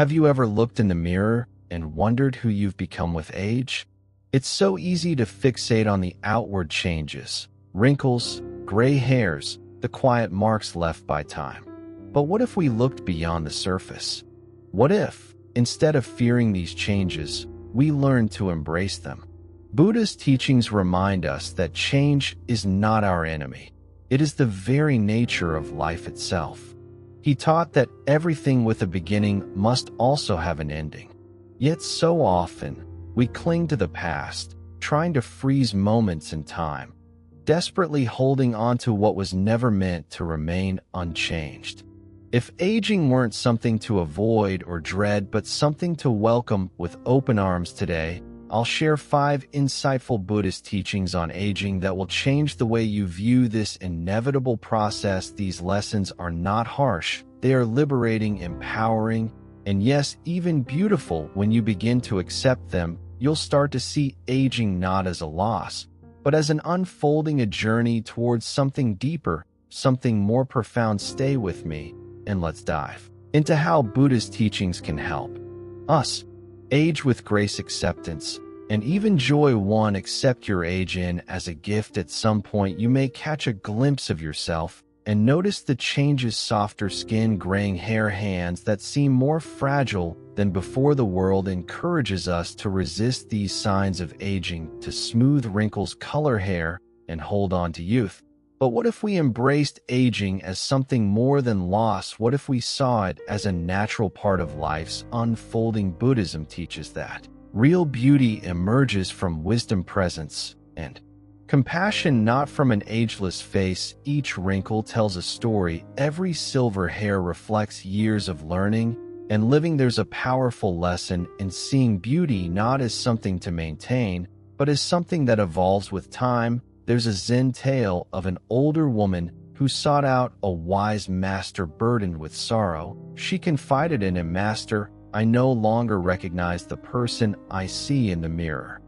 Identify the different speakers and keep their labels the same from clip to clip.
Speaker 1: Have you ever looked in the mirror and wondered who you've become with age? It's so easy to fixate on the outward changes, wrinkles, gray hairs, the quiet marks left by time. But what if we looked beyond the surface? What if, instead of fearing these changes, we learned to embrace them? Buddhist teachings remind us that change is not our enemy. It is the very nature of life itself. He taught that everything with a beginning must also have an ending. Yet so often, we cling to the past, trying to freeze moments in time, desperately holding on to what was never meant to remain unchanged. If aging weren't something to avoid or dread, but something to welcome with open arms today, I'll share 5 insightful Buddhist teachings on aging that will change the way you view this inevitable process. These lessons are not harsh. They are liberating, empowering, and yes, even beautiful. When you begin to accept them, you'll start to see aging not as a loss, but as an unfolding, a journey towards something deeper, something more profound. Stay with me, and let's dive into how Buddhist teachings can help us age with grace, acceptance, and even joy. 1. Accept your age in as a gift. At some point, you may catch a glimpse of yourself and notice the changes: softer skin, graying hair, hands that seem more fragile than before. The world encourages us to resist these signs of aging, to smooth wrinkles, color hair, and hold on to youth. But what if we embraced aging as something more than loss? What if we saw it as a natural part of life's unfolding? Buddhism teaches that real beauty emerges from wisdom, presence, and compassion, not from an ageless face. Each wrinkle tells a story. Every silver hair reflects years of learning and living. There's a powerful lesson in seeing beauty not as something to maintain, but as something that evolves with time. There's a Zen tale of an older woman who sought out a wise master burdened with sorrow. She confided in him, "Master, I no longer recognize the person I see in the mirror.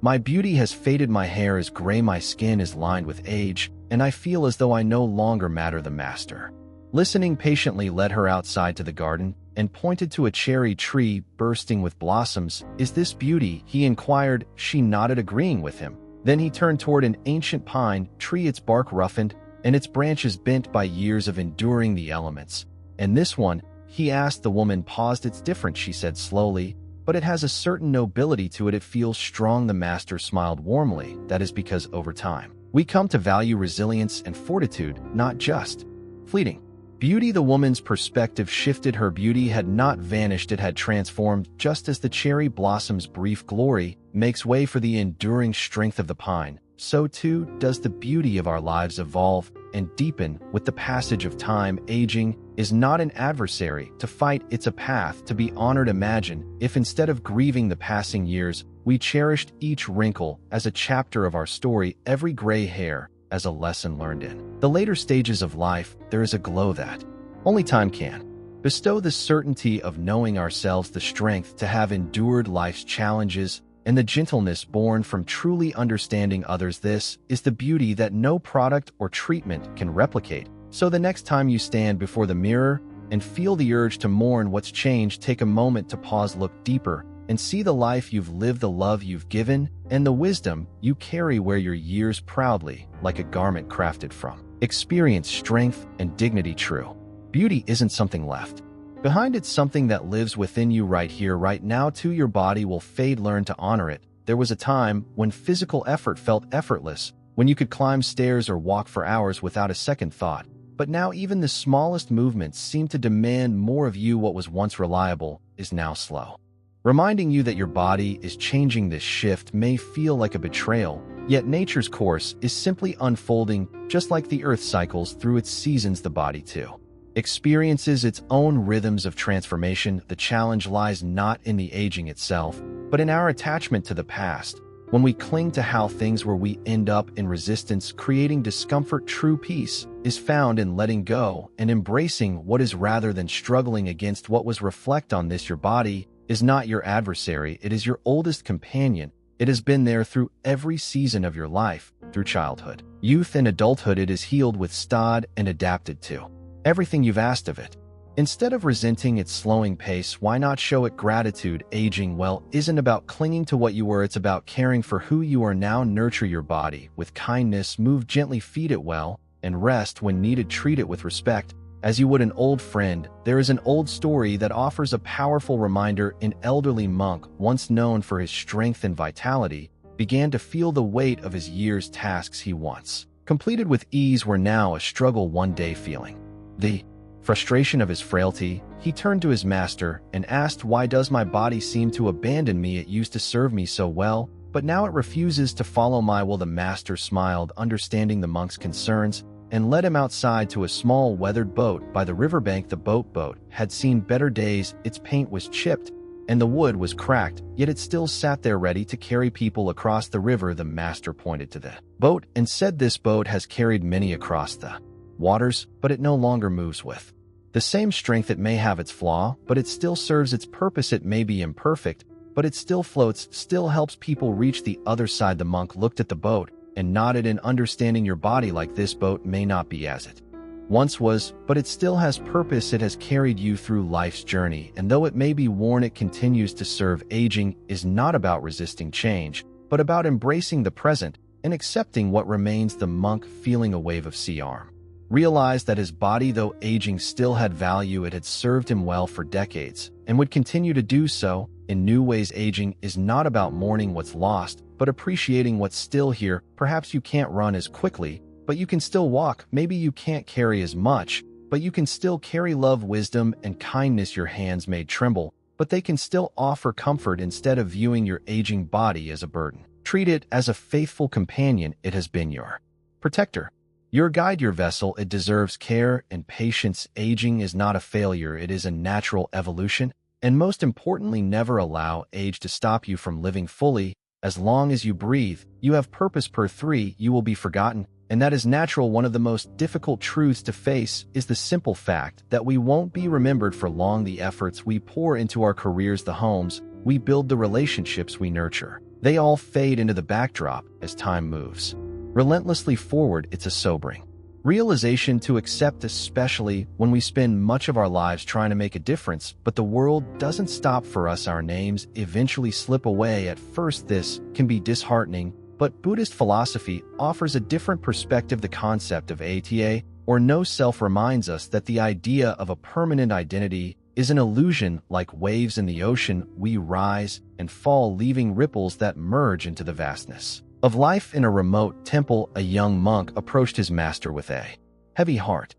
Speaker 1: My beauty has faded, my hair is gray, my skin is lined with age, and I feel as though I no longer matter." The master, listening patiently, led her outside to the garden and pointed to a cherry tree bursting with blossoms. "Is this beauty?" he inquired. She nodded, agreeing with him. Then he turned toward an ancient pine tree, its bark roughened and its branches bent by years of enduring the elements. "And this one?" he asked. The woman paused. "It's different," she said slowly, "but it has a certain nobility to it. It feels strong." The master smiled warmly. "That is because over time, we come to value resilience and fortitude, not just fleeting beauty." The woman's perspective shifted. Her beauty had not vanished, it had transformed. Just as the cherry blossom's brief glory makes way for the enduring strength of the pine, so too does the beauty of our lives evolve and deepen with the passage of time. Aging is not an adversary to fight, it's a path to be honored. Imagine if, instead of grieving the passing years, we cherished each wrinkle as a chapter of our story, every gray hair as a lesson learned. In the later stages of life, there is a glow that only time can bestow, the certainty of knowing ourselves, the strength to have endured life's challenges, and the gentleness born from truly understanding others. This is the beauty that no product or treatment can replicate. So the next time you stand before the mirror and feel the urge to mourn what's changed, take a moment to pause, look deeper, and see the life you've lived, the love you've given, and the wisdom you carry. Wear your years proudly, like a garment crafted from experience, strength, and dignity. True beauty isn't something left behind, it's something that lives within you right here, right now. Too, your body will fade. Learn to honor it. There was a time when physical effort felt effortless, when you could climb stairs or walk for hours without a second thought. But now even the smallest movements seem to demand more of you. What was once reliable is now slow, reminding you that your body is changing. This shift may feel like a betrayal, yet nature's course is simply unfolding. Just like the earth cycles through its seasons, the body too experiences its own rhythms of transformation. The challenge lies not in the aging itself, but in our attachment to the past. When we cling to how things were, we end up in resistance, creating discomfort. True peace is found in letting go and embracing what is rather than struggling against what was. Reflect on this. Your body is not your adversary, it is your oldest companion. It has been there through every season of your life, through childhood, youth, and adulthood. It is healed, withstood, and adapted to everything you've asked of it. Instead of resenting its slowing pace, why not show it gratitude? Aging well isn't about clinging to what you were, it's about caring for who you are now. Nurture your body with kindness, move gently, feed it well, and rest when needed. Treat it with respect, as you would an old friend. There is an old story that offers a powerful reminder. An elderly monk, once known for his strength and vitality, began to feel the weight of his years. Tasks he once completed with ease were now a struggle. One day, feeling the frustration of his frailty, he turned to his master and asked, "Why does my body seem to abandon me? It used to serve me so well, but now it refuses to follow my will." The master smiled, understanding the monk's concerns, and led him outside to a small weathered boat by the riverbank. The boat had seen better days. Its paint was chipped and the wood was cracked, yet it still sat there ready to carry people across the river. The master pointed to the boat and said, "This boat has carried many across the waters, but it no longer moves with the same strength. It may have its flaw, but it still serves its purpose. It may be imperfect, but it still floats, still helps people reach the other side." The monk looked at the boat and nodded in understanding. Your body, like this boat, may not be as it once was, but it still has purpose. It has carried you through life's journey, and though it may be worn, it continues to serve. Aging is not about resisting change, but about embracing the present and accepting what remains. The monk, feeling a wave of sea arm, realized that his body, though aging, still had value. It had served him well for decades and would continue to do so in new ways. Aging is not about mourning what's lost, but appreciating what's still here. Perhaps you can't run as quickly, but you can still walk. Maybe you can't carry as much, but you can still carry love, wisdom, and kindness. Your hands may tremble, but they can still offer comfort. Instead of viewing your aging body as a burden, treat it as a faithful companion. It has been your protector, your guide, your vessel. It deserves care and patience. Aging is not a failure. It is a natural evolution. And most importantly, never allow age to stop you from living fully. As long as you breathe, you have purpose. 3, you will be forgotten, and that is natural. One of the most difficult truths to face is the simple fact that we won't be remembered for long. The efforts we pour into our careers, the homes we build, the relationships we nurture, they all fade into the backdrop as time moves relentlessly forward. It's a sobering realization to accept, especially when we spend much of our lives trying to make a difference, but the world doesn't stop for us. Our names eventually slip away. At first, this can be disheartening, but Buddhist philosophy offers a different perspective. The concept of ata, or no self, reminds us that the idea of a permanent identity is an illusion. Like waves in the ocean, we rise and fall, leaving ripples that merge into the vastness of life. In a remote temple, a young monk approached his master with a heavy heart.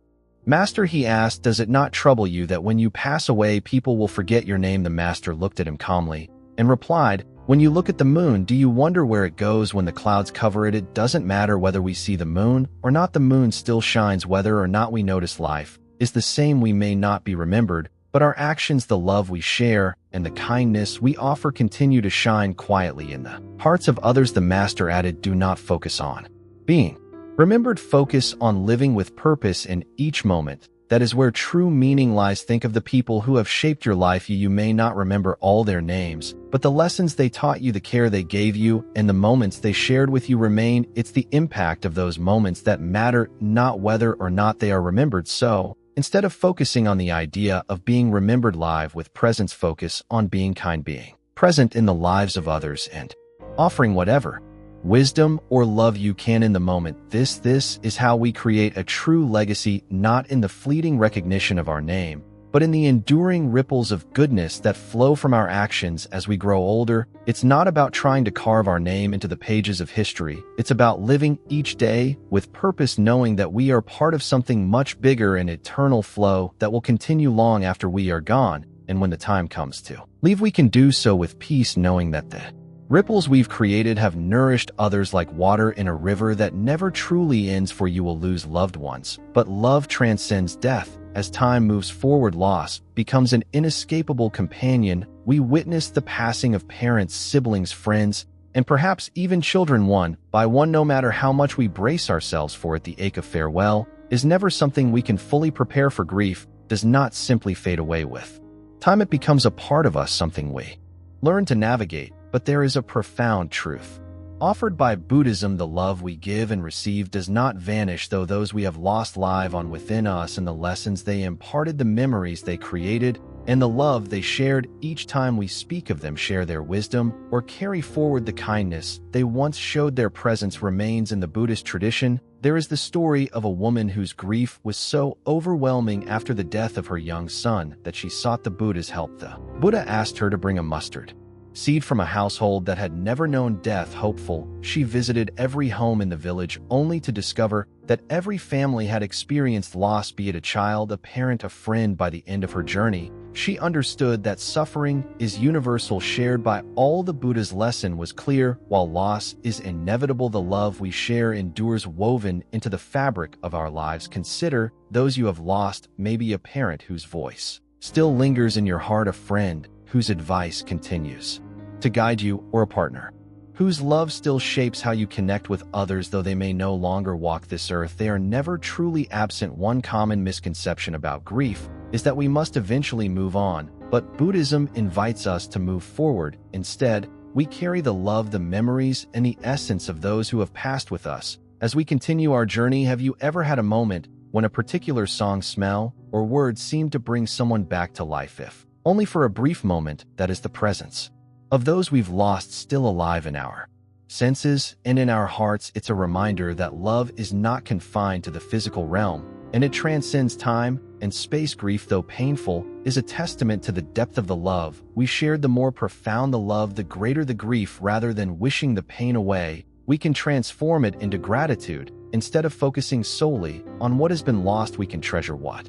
Speaker 1: "Master," he asked, "does it not trouble you that when you pass away, people will forget your name?" The master looked at him calmly and replied, "When you look at the moon, do you wonder where it goes when the clouds cover it? It doesn't matter whether we see the moon or not. The moon still shines whether or not we notice. Life is the same. We may not be remembered, but our actions, the love we share, and the kindness we offer continue to shine quietly in the hearts of others." The master added, "Do not focus on being remembered. Focus on living with purpose in each moment. That is where true meaning lies. Think of the people who have shaped your life. You may not remember all their names, but the lessons they taught you, the care they gave you, and the moments they shared with you remain. It's the impact of those moments that matter, not whether or not they are remembered. So, instead of focusing on the idea of being remembered, live with presence. Focus on being kind, being present in the lives of others, and offering whatever wisdom or love you can in the moment. This is how we create a true legacy, not in the fleeting recognition of our name, but in the enduring ripples of goodness that flow from our actions as we grow older. It's not about trying to carve our name into the pages of history. It's about living each day with purpose, knowing that we are part of something much bigger, an eternal flow that will continue long after we are gone. And when the time comes to leave, we can do so with peace, knowing that the ripples we've created have nourished others like water in a river that never truly ends. For you will lose loved ones, but love transcends death. As time moves forward, loss becomes an inescapable companion. We witness the passing of parents, siblings, friends, and perhaps even children, one by one. No matter how much we brace ourselves for it, the ache of farewell is never something we can fully prepare for. Grief does not simply fade away with time. It becomes a part of us, something we learn to navigate. But there is a profound truth Offered by Buddhism, the love we give and receive does not vanish, though those we have lost live on within us, and the lessons they imparted, the memories they created, and the love they shared each time we speak of them, share their wisdom, or carry forward the kindness they once showed. Their presence remains in the Buddhist tradition. There is the story of a woman whose grief was so overwhelming after the death of her young son that she sought the Buddha's help. The Buddha asked her to bring a mustard seed from a household that had never known death. Hopeful, she visited every home in the village, only to discover that every family had experienced loss, be it a child, a parent, a friend. By the end of her journey, she understood that suffering is universal, shared by all. The Buddha's lesson was clear: while loss is inevitable, the love we share endures, woven into the fabric of our lives. Consider those you have lost, maybe a parent whose voice still lingers in your heart, a friend whose advice continues to guide you, or a partner whose love still shapes how you connect with others. Though they may no longer walk this earth, they are never truly absent. One common misconception about grief is that we must eventually move on, but Buddhism invites us to move forward. Instead, we carry the love, the memories, and the essence of those who have passed with us as we continue our journey. Have you ever had a moment when a particular song, smell, or word seemed to bring someone back to life, if only for a brief moment? That is the presence of those we've lost still alive in our senses and in our hearts. It's a reminder that love is not confined to the physical realm, and it transcends time and space. Grief, though painful, is a testament to the depth of the love we shared. The more profound the love, the greater the grief. Rather than wishing the pain away, we can transform it into gratitude. Instead of focusing solely on what has been lost, we can treasure what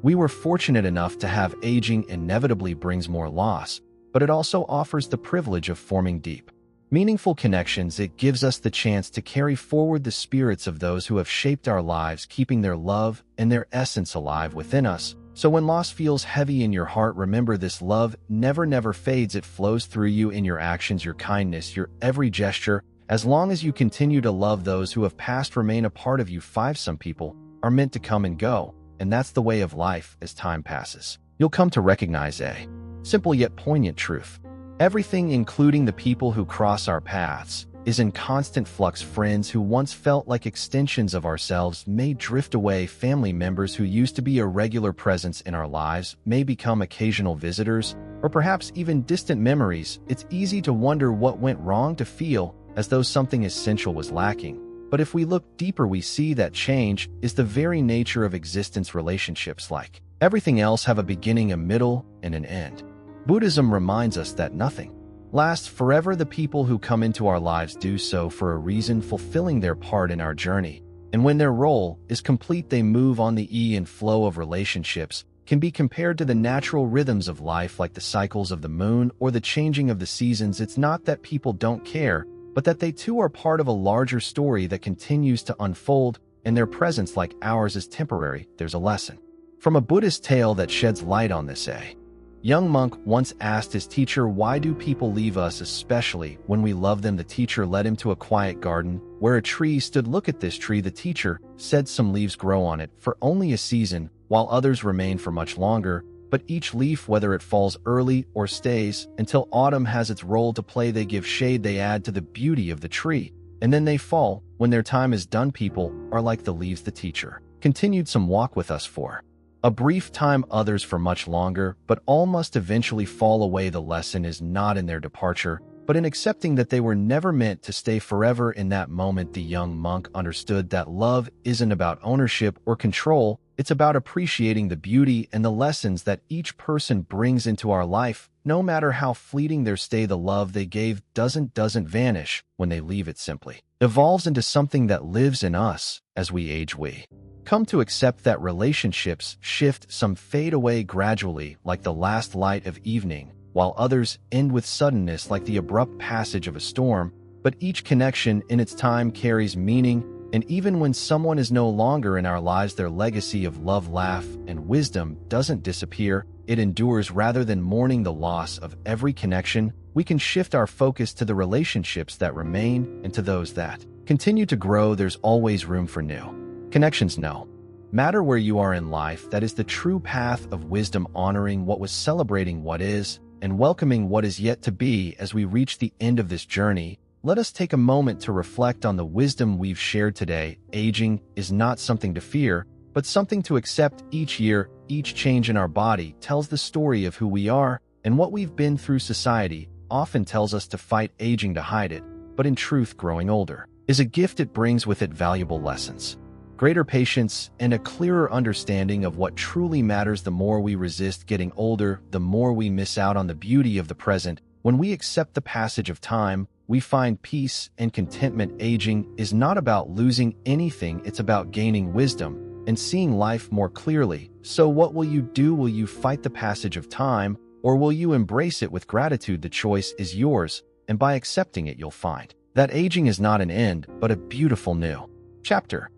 Speaker 1: we were fortunate enough to have. Aging inevitably brings more loss, but it also offers the privilege of forming deep, meaningful connections. It gives us the chance to carry forward the spirits of those who have shaped our lives, keeping their love and their essence alive within us. So when loss feels heavy in your heart, remember this: love never fades. It flows through you in your actions, your kindness, your every gesture. As long as you continue to love, those who have passed remain a part of you. 5. Some people are meant to come and go, and that's the way of life. As time passes, you'll come to recognize a simple yet poignant truth: everything, including the people who cross our paths, is in constant flux. Friends who once felt like extensions of ourselves may drift away. Family members who used to be a regular presence in our lives may become occasional visitors, or perhaps even distant memories. It's easy to wonder what went wrong, to feel as though something essential was lacking. But if we look deeper, we see that change is the very nature of existence. Relationships, like everything else, have a beginning, a middle, and an end. Buddhism reminds us that nothing lasts forever. The people who come into our lives do so for a reason, fulfilling their part in our journey. And when their role is complete, they move on. The ebb and flow of relationships can be compared to the natural rhythms of life, like the cycles of the moon or the changing of the seasons. It's not that people don't care, but that they too are part of a larger story that continues to unfold, and their presence, like ours, is temporary. There's a lesson from a Buddhist tale that sheds light on this. A young monk once asked his teacher, "Why do people leave us, especially when we love them?" The teacher led him to a quiet garden where a tree stood. "Look at this tree," the teacher said. "Some leaves grow on it for only a season, while others remain for much longer. But each leaf, whether it falls early or stays until autumn, has its role to play. They give shade, they add to the beauty of the tree, and then they fall when their time is done. People are like the leaves," the teacher continued. "Some walk with us for a brief time, others for much longer, but all must eventually fall away. The lesson is not in their departure, but in accepting that they were never meant to stay forever." In that moment, the young monk understood that love isn't about ownership or control. It's about appreciating the beauty and the lessons that each person brings into our life. No matter how fleeting their stay, the love they gave doesn't vanish when they leave. It simply evolves into something that lives in us. As we age, we come to accept that relationships shift. Some fade away gradually, like the last light of evening, while others end with suddenness, like the abrupt passage of a storm. But each connection in its time carries meaning, and even when someone is no longer in our lives, their legacy of love, laugh, and wisdom doesn't disappear. It endures. Rather than mourning the loss of every connection, we can shift our focus to the relationships that remain and to those that continue to grow. There's always room for new connections, no matter where you are in life. That is the true path of wisdom, honoring what was, celebrating what is, and welcoming what is yet to be. As we reach the end of this journey, let us take a moment to reflect on the wisdom we've shared today. Aging is not something to fear, but something to accept. Each year, each change in our body tells the story of who we are, and what we've been through. Society often tells us to fight aging to hide it, but in truth, growing older is a gift. It brings with it valuable lessons, greater patience, and a clearer understanding of what truly matters. The more we resist getting older, the more we miss out on the beauty of the present. When we accept the passage of time, we find peace and contentment. Aging is not about losing anything, it's about gaining wisdom and seeing life more clearly. So what will you do? Will you fight the passage of time, or will you embrace it with gratitude? The choice is yours, and by accepting it, you'll find that aging is not an end, but a beautiful new chapter.